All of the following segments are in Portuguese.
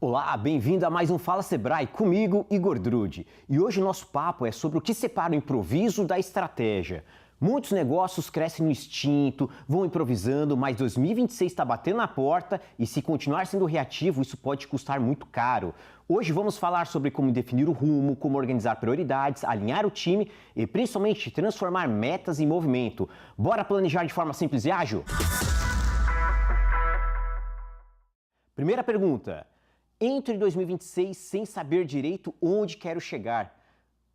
Olá, bem-vindo a mais um Fala Sebrae, comigo, Igor Drude. E hoje o nosso papo é sobre o que separa o improviso da estratégia. Muitos negócios crescem no instinto, vão improvisando, mas 2026 está batendo na porta e se continuar sendo reativo, isso pode custar muito caro. Hoje vamos falar sobre como definir o rumo, como organizar prioridades, alinhar o time e principalmente transformar metas em movimento. Bora planejar de forma simples e ágil? Primeira pergunta. Entre 2026 sem saber direito onde quero chegar.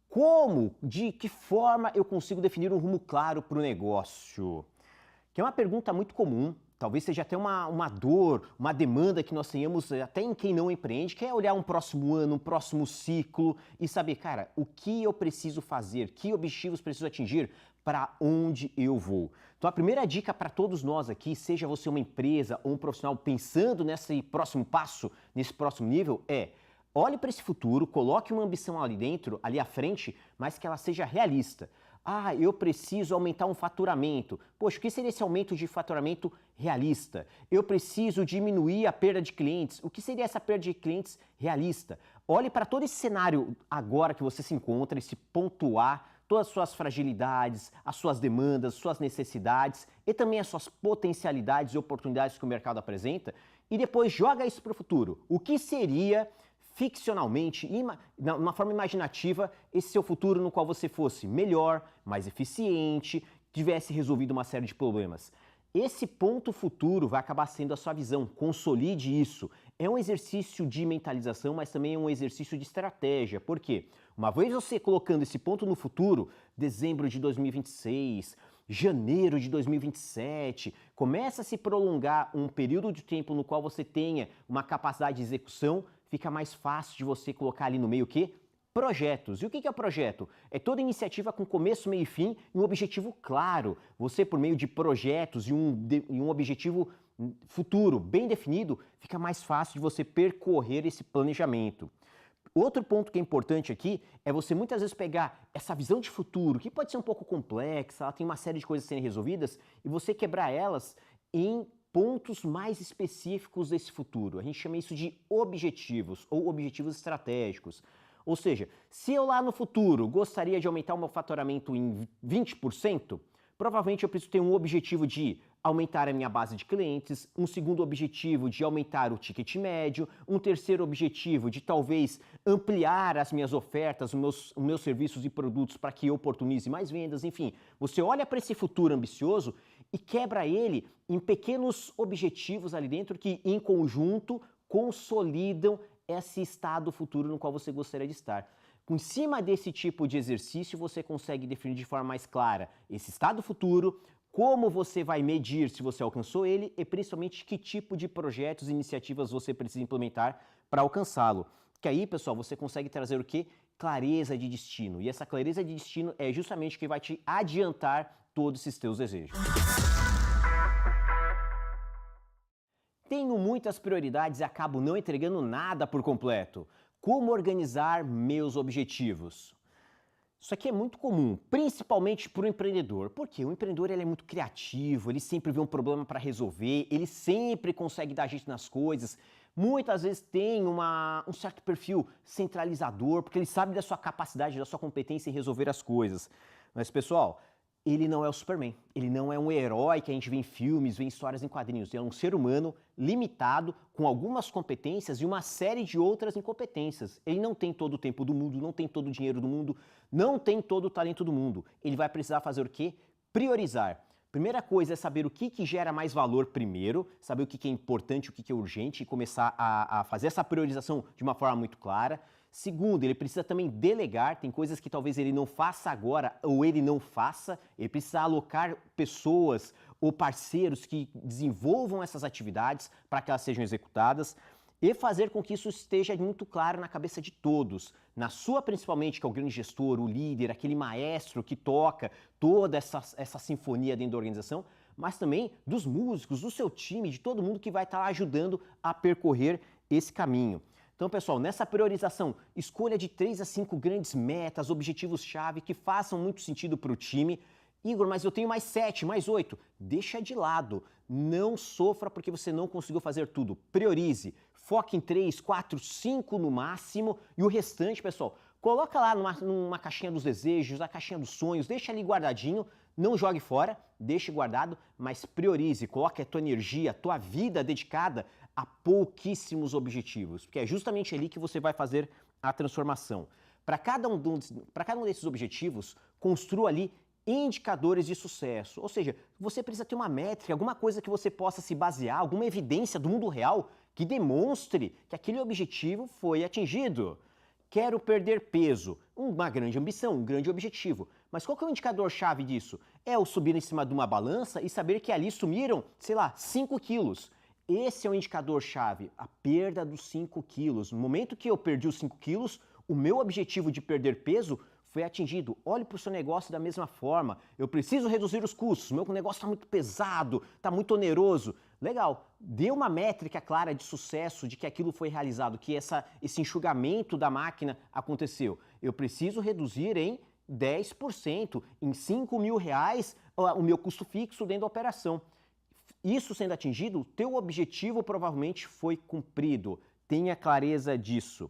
Como, de que forma eu consigo definir um rumo claro para o negócio? Que é uma pergunta muito comum, talvez seja até uma dor, uma demanda que nós tenhamos até em quem não empreende, que é olhar um próximo ano, um próximo ciclo e saber, cara, o que eu preciso fazer, que objetivos preciso atingir, para onde eu vou. Então a primeira dica para todos nós aqui, seja você uma empresa ou um profissional pensando nesse próximo passo, nesse próximo nível, olhe para esse futuro, coloque uma ambição ali dentro, ali à frente, mas que ela seja realista. Ah, eu preciso aumentar um faturamento. Poxa, o que seria esse aumento de faturamento realista? Eu preciso diminuir a perda de clientes. O que seria essa perda de clientes realista? Olhe para todo esse cenário agora que você se encontra, esse ponto A, todas as suas fragilidades, as suas demandas, suas necessidades e também as suas potencialidades e oportunidades que o mercado apresenta e depois joga isso para o futuro. O que seria ficcionalmente, de uma forma imaginativa, esse seu futuro no qual você fosse melhor, mais eficiente, tivesse resolvido uma série de problemas? Esse ponto futuro vai acabar sendo a sua visão, consolide isso. É um exercício de mentalização, mas também é um exercício de estratégia. Por quê? Uma vez você colocando esse ponto no futuro, dezembro de 2026, janeiro de 2027, começa a se prolongar um período de tempo no qual você tenha uma capacidade de execução, fica mais fácil de você colocar ali no meio o quê? Projetos. E o que é projeto? É toda iniciativa com começo, meio e fim e um objetivo claro. Você, por meio de projetos e um objetivo futuro bem definido, fica mais fácil de você percorrer esse planejamento. Outro ponto que é importante aqui é você muitas vezes pegar essa visão de futuro, que pode ser um pouco complexa, ela tem uma série de coisas a serem resolvidas, e você quebrar elas em pontos mais específicos desse futuro. A gente chama isso de objetivos ou objetivos estratégicos. Ou seja, se eu lá no futuro gostaria de aumentar o meu faturamento em 20%, provavelmente eu preciso ter um objetivo de aumentar a minha base de clientes, um segundo objetivo de aumentar o ticket médio, um terceiro objetivo de talvez ampliar as minhas ofertas, os meus serviços e produtos para que eu oportunize mais vendas, enfim. Você olha para esse futuro ambicioso e quebra ele em pequenos objetivos ali dentro que, em conjunto, consolidam esse estado futuro no qual você gostaria de estar. Em cima desse tipo de exercício, você consegue definir de forma mais clara esse estado futuro, como você vai medir se você alcançou ele e principalmente que tipo de projetos e iniciativas você precisa implementar para alcançá-lo. Que aí, pessoal, você consegue trazer o quê? Clareza de destino. E essa clareza de destino é justamente o que vai te adiantar todos esses teus desejos. Tenho muitas prioridades e acabo não entregando nada por completo. Como organizar meus objetivos? Isso aqui é muito comum, principalmente para o empreendedor. Porque o empreendedor ele é muito criativo, ele sempre vê um problema para resolver, ele sempre consegue dar jeito nas coisas. Muitas vezes tem um certo perfil centralizador, porque ele sabe da sua capacidade, da sua competência em resolver as coisas. Mas, pessoal, ele não é o Superman, ele não é um herói que a gente vê em filmes, vê em histórias em quadrinhos. Ele é um ser humano limitado, com algumas competências e uma série de outras incompetências. Ele não tem todo o tempo do mundo, não tem todo o dinheiro do mundo, não tem todo o talento do mundo. Ele vai precisar fazer o quê? Priorizar. Primeira coisa é saber o que gera mais valor primeiro, saber o que é importante, o que é urgente e começar a fazer essa priorização de uma forma muito clara. Segundo, ele precisa também delegar, tem coisas que talvez ele não faça agora ou ele não faça, ele precisa alocar pessoas ou parceiros que desenvolvam essas atividades para que elas sejam executadas e fazer com que isso esteja muito claro na cabeça de todos, na sua principalmente, que é o grande gestor, o líder, aquele maestro que toca toda essa sinfonia dentro da organização, mas também dos músicos, do seu time, de todo mundo que vai estar ajudando a percorrer esse caminho. Então, pessoal, nessa priorização, escolha de 3 a 5 grandes metas, objetivos-chave que façam muito sentido para o time Igor, mas eu tenho mais 7, mais 8. Deixa de lado. Não sofra porque você não conseguiu fazer tudo. Priorize. Foque em 3, 4, 5 no máximo. E o restante, pessoal, coloca lá numa caixinha dos desejos, na caixinha dos sonhos, deixa ali guardadinho. Não jogue fora, deixe guardado, mas priorize. Coloque a tua energia, a tua vida dedicada a pouquíssimos objetivos. Porque é justamente ali que você vai fazer a transformação. Para cada um desses objetivos, construa ali indicadores de sucesso. Ou seja, você precisa ter uma métrica, alguma coisa que você possa se basear, alguma evidência do mundo real que demonstre que aquele objetivo foi atingido. Quero perder peso. Uma grande ambição, um grande objetivo. Mas qual que é o indicador-chave disso? É o subir em cima de uma balança e saber que ali sumiram, sei lá, 5 quilos. Esse é o indicador-chave, a perda dos 5 quilos. No momento que eu perdi os 5 quilos, o meu objetivo de perder peso foi atingido. Olhe para o seu negócio da mesma forma. Eu preciso reduzir os custos, meu negócio está muito pesado, está muito oneroso. Legal, dê uma métrica clara de sucesso, de que aquilo foi realizado, que esse enxugamento da máquina aconteceu. Eu preciso reduzir em 10%, em R$5.000, o meu custo fixo dentro da operação. Isso sendo atingido, o teu objetivo provavelmente foi cumprido. Tenha clareza disso.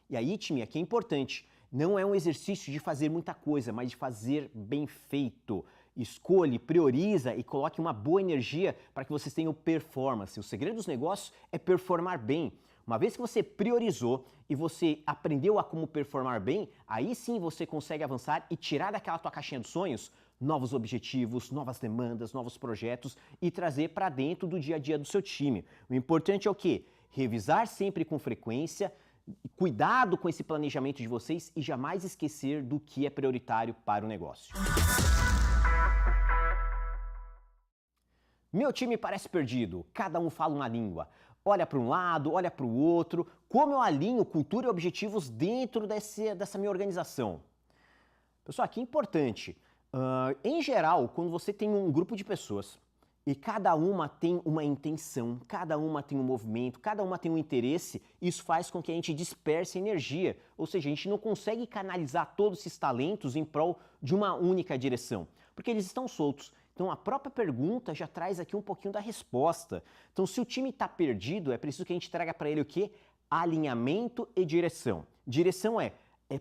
E aí, time, aqui é importante, não é um exercício de fazer muita coisa, mas de fazer bem feito. Escolhe, prioriza e coloque uma boa energia para que vocês tenham performance. O segredo dos negócios é performar bem. Uma vez que você priorizou e você aprendeu a como performar bem, aí sim você consegue avançar e tirar daquela tua caixinha dos sonhos novos objetivos, novas demandas, novos projetos e trazer para dentro do dia a dia do seu time. O importante é o quê? Revisar sempre com frequência, cuidado com esse planejamento de vocês e jamais esquecer do que é prioritário para o negócio. Meu time parece perdido, cada um fala uma língua. Olha para um lado, olha para o outro. Como eu alinho cultura e objetivos dentro dessa minha organização? Pessoal, aqui é importante. Em geral, quando você tem um grupo de pessoas e cada uma tem uma intenção, cada uma tem um movimento, cada uma tem um interesse, isso faz com que a gente disperse energia, ou seja, a gente não consegue canalizar todos esses talentos em prol de uma única direção, porque eles estão soltos. Então a própria pergunta já traz aqui um pouquinho da resposta. Então se o time está perdido, é preciso que a gente traga para ele o quê? Alinhamento e direção. Direção é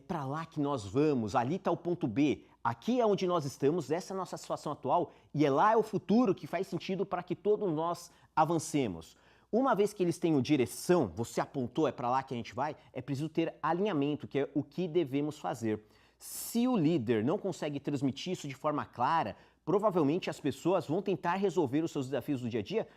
para lá que nós vamos, ali está o ponto B, aqui é onde nós estamos, essa é a nossa situação atual e lá é o futuro que faz sentido para que todos nós avancemos. Uma vez que eles tenham direção, você apontou, é para lá que a gente vai, é preciso ter alinhamento, que é o que devemos fazer. Se o líder não consegue transmitir isso de forma clara, provavelmente as pessoas vão tentar resolver os seus desafios do dia a dia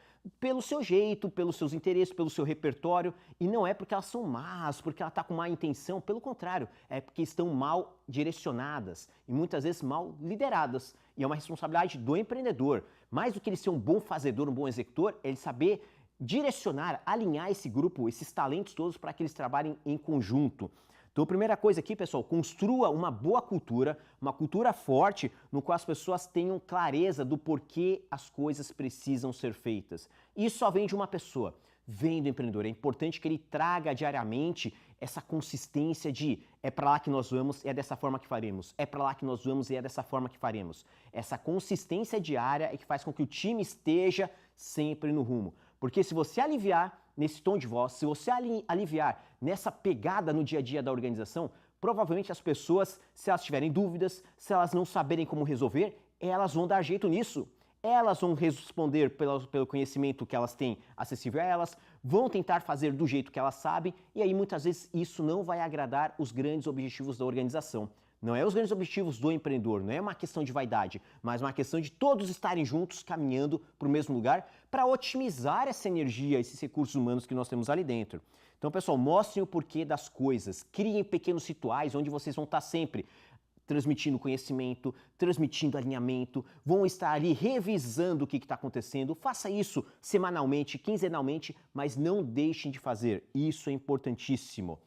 pelo seu jeito, pelos seus interesses, pelo seu repertório, e não é porque elas são más, porque ela está com má intenção, pelo contrário, é porque estão mal direcionadas e muitas vezes mal lideradas. E é uma responsabilidade do empreendedor. Mais do que ele ser um bom fazedor, um bom executor, é ele saber direcionar, alinhar esse grupo, esses talentos todos para que eles trabalhem em conjunto. Então, a primeira coisa aqui, pessoal, construa uma boa cultura, uma cultura forte, no qual as pessoas tenham clareza do porquê as coisas precisam ser feitas. Isso só vem de uma pessoa, vem do empreendedor. É importante que ele traga diariamente essa consistência de é para lá que nós vamos e é dessa forma que faremos. É para lá que nós vamos e é dessa forma que faremos. Essa consistência diária é que faz com que o time esteja sempre no rumo. Porque se você aliviar nesse tom de voz, se você aliviar nessa pegada no dia a dia da organização, provavelmente as pessoas, se elas tiverem dúvidas, se elas não saberem como resolver, elas vão dar jeito nisso. Elas vão responder pelo conhecimento que elas têm acessível a elas, vão tentar fazer do jeito que elas sabem, e aí muitas vezes isso não vai agradar os grandes objetivos da organização. Não é os grandes objetivos do empreendedor, não é uma questão de vaidade, mas uma questão de todos estarem juntos, caminhando para o mesmo lugar, para otimizar essa energia, esses recursos humanos que nós temos ali dentro. Então, pessoal, mostrem o porquê das coisas, criem pequenos rituais onde vocês vão estar sempre transmitindo conhecimento, transmitindo alinhamento, vão estar ali revisando o que está acontecendo. Faça isso semanalmente, quinzenalmente, mas não deixem de fazer. Isso é importantíssimo.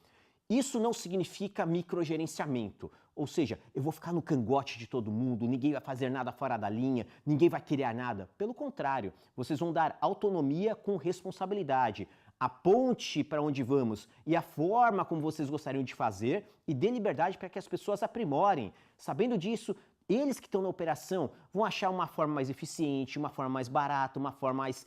Isso não significa microgerenciamento, ou seja, eu vou ficar no cangote de todo mundo, ninguém vai fazer nada fora da linha, ninguém vai criar nada. Pelo contrário, vocês vão dar autonomia com responsabilidade. Aponte para onde vamos e a forma como vocês gostariam de fazer e dê liberdade para que as pessoas aprimorem. Sabendo disso, Eles que estão na operação vão achar uma forma mais eficiente, uma forma mais barata, uma forma mais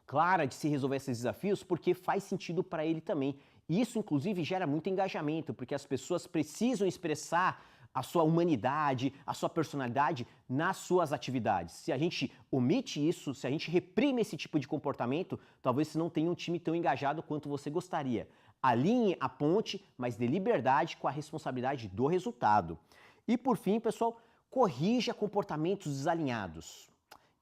clara de se resolver esses desafios, porque faz sentido para ele também. E isso, inclusive, gera muito engajamento, porque as pessoas precisam expressar a sua humanidade, a sua personalidade nas suas atividades. Se a gente omite isso, se a gente reprime esse tipo de comportamento, talvez você não tenha um time tão engajado quanto você gostaria. Alinhe a ponte, mas dê liberdade com a responsabilidade do resultado. E por fim, pessoal, corrija comportamentos desalinhados.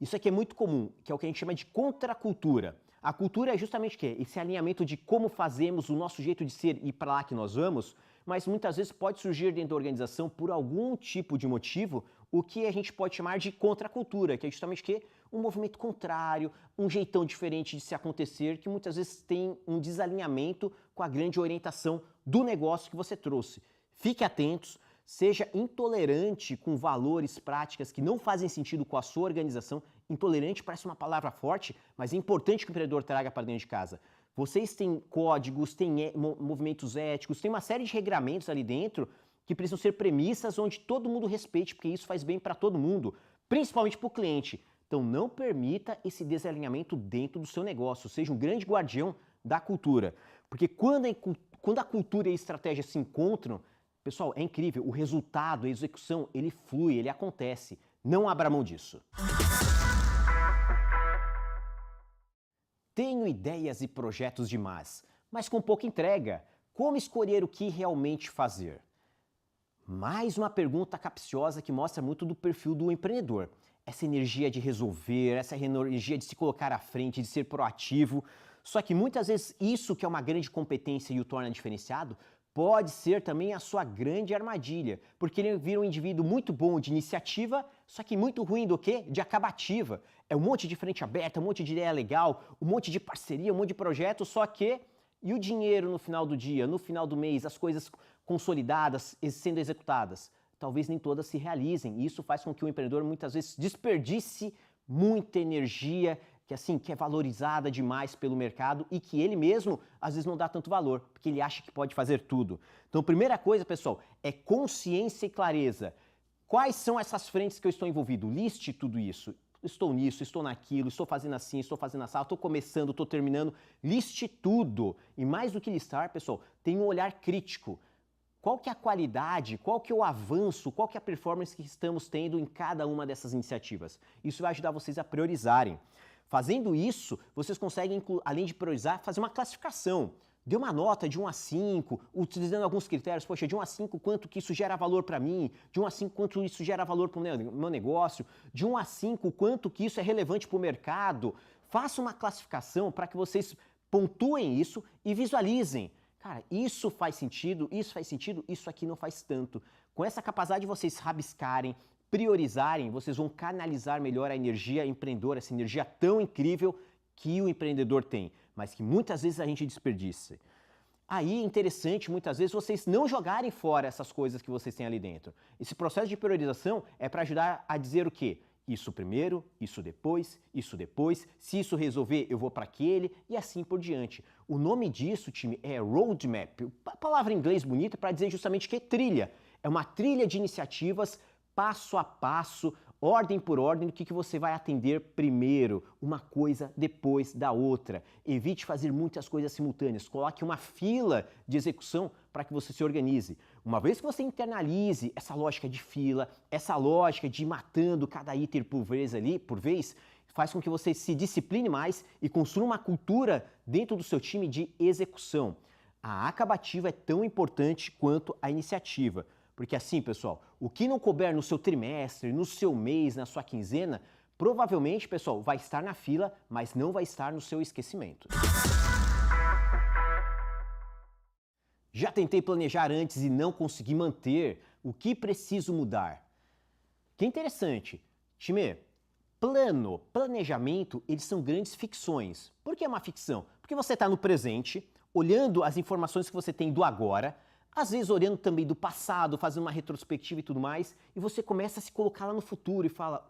Isso aqui é muito comum, que é o que a gente chama de contracultura. A cultura é justamente o quê? Esse alinhamento de como fazemos, o nosso jeito de ser e para lá que nós vamos, mas muitas vezes pode surgir dentro da organização, por algum tipo de motivo, o que a gente pode chamar de contracultura, que é justamente o quê? Um movimento contrário, um jeitão diferente de se acontecer, que muitas vezes tem um desalinhamento com a grande orientação do negócio que você trouxe. Fique atentos. Seja intolerante com valores, práticas que não fazem sentido com a sua organização. Intolerante parece uma palavra forte, mas é importante que o empreendedor traga para dentro de casa. Vocês têm códigos, têm movimentos éticos, tem uma série de regramentos ali dentro que precisam ser premissas onde todo mundo respeite, porque isso faz bem para todo mundo, principalmente para o cliente. Então não permita esse desalinhamento dentro do seu negócio. Seja um grande guardião da cultura. Porque quando a cultura e a estratégia se encontram, pessoal, é incrível, o resultado, a execução, ele flui, ele acontece. Não abra mão disso. Tenho ideias e projetos demais, mas com pouca entrega. Como escolher o que realmente fazer? Mais uma pergunta capciosa que mostra muito do perfil do empreendedor. Essa energia de resolver, essa energia de se colocar à frente, de ser proativo. Só que muitas vezes isso que é uma grande competência e o torna diferenciado, pode ser também a sua grande armadilha, porque ele vira um indivíduo muito bom de iniciativa, só que muito ruim do quê? De acabativa. É um monte de frente aberta, um monte de ideia legal, um monte de parceria, um monte de projeto, só que... E o dinheiro no final do dia, no final do mês, as coisas consolidadas, sendo executadas? Talvez nem todas se realizem, e isso faz com que o empreendedor muitas vezes desperdice muita energia, que é valorizada demais pelo mercado e que ele mesmo, às vezes, não dá tanto valor, porque ele acha que pode fazer tudo. Então, primeira coisa, pessoal, é consciência e clareza. Quais são essas frentes que eu estou envolvido? Liste tudo isso. Estou nisso, estou naquilo, estou fazendo assim, estou fazendo assim, estou começando, estou terminando. Liste tudo. E mais do que listar, pessoal, tem um olhar crítico. Qual que é a qualidade, qual que é o avanço, qual que é a performance que estamos tendo em cada uma dessas iniciativas? Isso vai ajudar vocês a priorizarem. Fazendo isso, vocês conseguem, além de priorizar, fazer uma classificação. Dê uma nota de 1 a 5, utilizando alguns critérios. Poxa, de 1 a 5, quanto que isso gera valor para mim? De 1 a 5, quanto isso gera valor para o meu negócio? De 1 a 5, quanto que isso é relevante para o mercado? Faça uma classificação para que vocês pontuem isso e visualizem. Cara, isso faz sentido, isso aqui não faz tanto. Com essa capacidade de vocês rabiscarem, priorizarem, vocês vão canalizar melhor a energia empreendedora, essa energia tão incrível que o empreendedor tem, mas que muitas vezes a gente desperdiça. Aí é interessante, muitas vezes, vocês não jogarem fora essas coisas que vocês têm ali dentro. Esse processo de priorização é para ajudar a dizer o quê? Isso primeiro, isso depois, se isso resolver eu vou para aquele e assim por diante. O nome disso, time, é roadmap, a palavra em inglês bonita para dizer justamente que é trilha. É uma trilha de iniciativas passo a passo, ordem por ordem, do que você vai atender primeiro, uma coisa depois da outra. Evite fazer muitas coisas simultâneas, coloque uma fila de execução para que você se organize. Uma vez que você internalize essa lógica de fila, essa lógica de ir matando cada item por vez, faz com que você se discipline mais e construa uma cultura dentro do seu time de execução. A acabativa é tão importante quanto a iniciativa. Porque assim, pessoal, o que não couber no seu trimestre, no seu mês, na sua quinzena, provavelmente, pessoal, vai estar na fila, mas não vai estar no seu esquecimento. Já tentei planejar antes e não consegui manter. O que preciso mudar? Que interessante. Time, planejamento, eles são grandes ficções. Por que é uma ficção? Porque você está no presente, olhando as informações que você tem do agora, às vezes olhando também do passado, fazendo uma retrospectiva e tudo mais, e você começa a se colocar lá no futuro e fala,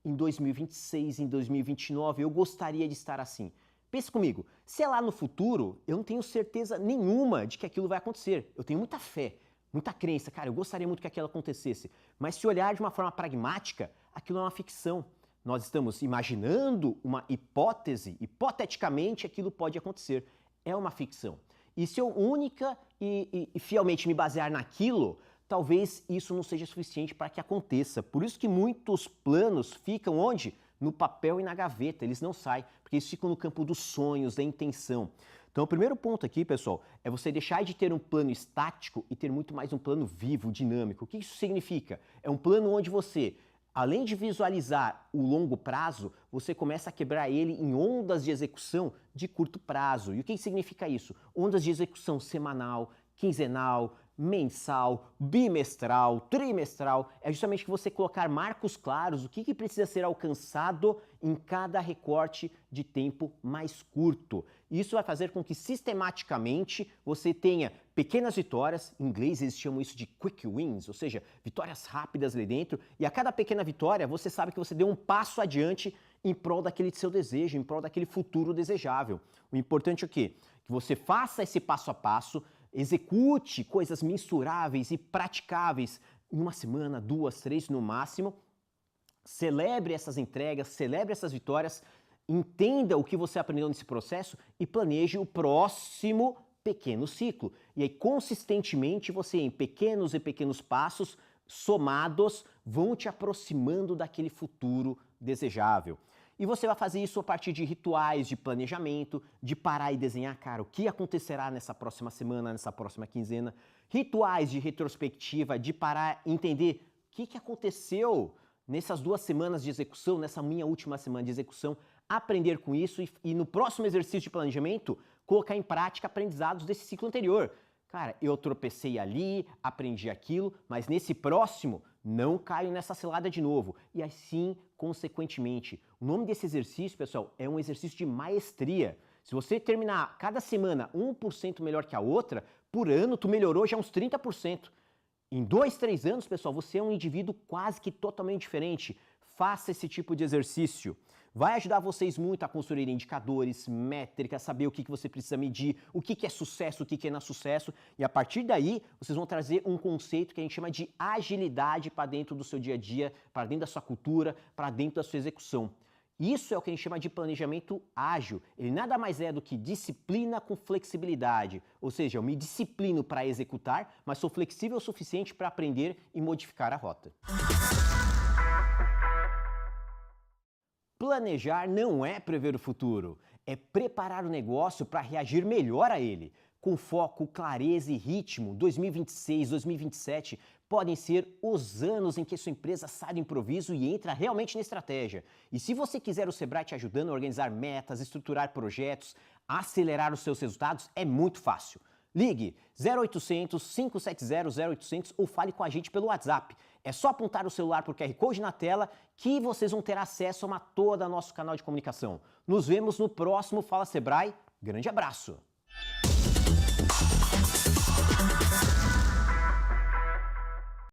em 2026, em 2029, eu gostaria de estar assim. Pense comigo, se é lá no futuro, eu não tenho certeza nenhuma de que aquilo vai acontecer. Eu tenho muita fé, muita crença, cara, eu gostaria muito que aquilo acontecesse. Mas se olhar de uma forma pragmática, aquilo é uma ficção. Nós estamos imaginando uma hipótese, hipoteticamente aquilo pode acontecer. É uma ficção. E se eu única e fielmente me basear naquilo, talvez isso não seja suficiente para que aconteça. Por isso que muitos planos ficam onde? No papel e na gaveta, eles não saem, porque eles ficam no campo dos sonhos, da intenção. Então o primeiro ponto aqui, pessoal, é você deixar de ter um plano estático e ter muito mais um plano vivo, dinâmico. O que isso significa? É um plano onde você, além de visualizar o longo prazo, você começa a quebrar ele em ondas de execução de curto prazo. E o que significa isso? Ondas de execução semanal, quinzenal, mensal, bimestral, trimestral. É justamente que você colocar marcos claros, o que precisa ser alcançado em cada recorte de tempo mais curto. Isso vai fazer com que sistematicamente você tenha pequenas vitórias, em inglês eles chamam isso de quick wins, ou seja, vitórias rápidas ali dentro, e a cada pequena vitória você sabe que você deu um passo adiante em prol daquele seu desejo, em prol daquele futuro desejável. O importante é o quê? Que você faça esse passo a passo, execute coisas mensuráveis e praticáveis em uma semana, 2, 3 no máximo, celebre essas entregas, celebre essas vitórias, entenda o que você aprendeu nesse processo e planeje o próximo pequeno ciclo. E aí, consistentemente, você em pequenos e pequenos passos somados vão te aproximando daquele futuro desejável. E você vai fazer isso a partir de rituais de planejamento, de parar e desenhar, cara, o que acontecerá nessa próxima semana, nessa próxima quinzena. Rituais de retrospectiva, de parar e entender o que aconteceu nessas 2 semanas de execução, nessa minha última semana de execução, aprender com isso e no próximo exercício de planejamento, colocar em prática aprendizados desse ciclo anterior. Cara, eu tropecei ali, aprendi aquilo, mas nesse próximo não caio nessa cilada de novo. E assim, consequentemente. O nome desse exercício, pessoal, é um exercício de maestria. Se você terminar cada semana 1% melhor que a outra, por ano tu melhorou já uns 30%. Em 2, 3 anos, pessoal, você é um indivíduo quase que totalmente diferente. Faça esse tipo de exercício. Vai ajudar vocês muito a construir indicadores, métricas, saber o que você precisa medir, o que é sucesso, o que é não sucesso. E a partir daí, vocês vão trazer um conceito que a gente chama de agilidade para dentro do seu dia a dia, para dentro da sua cultura, para dentro da sua execução. Isso é o que a gente chama de planejamento ágil. Ele nada mais é do que disciplina com flexibilidade. Ou seja, eu me disciplino para executar, mas sou flexível o suficiente para aprender e modificar a rota. Planejar não é prever o futuro, é preparar o negócio para reagir melhor a ele. Com foco, clareza e ritmo, 2026, 2027 podem ser os anos em que sua empresa sai do improviso e entra realmente na estratégia. E se você quiser o Sebrae te ajudando a organizar metas, estruturar projetos, acelerar os seus resultados, é muito fácil. Ligue 0800 570 0800 ou fale com a gente pelo WhatsApp. É só apontar o celular para o QR Code na tela que vocês vão ter acesso a todo o nosso canal de comunicação. Nos vemos no próximo Fala Sebrae. Grande abraço!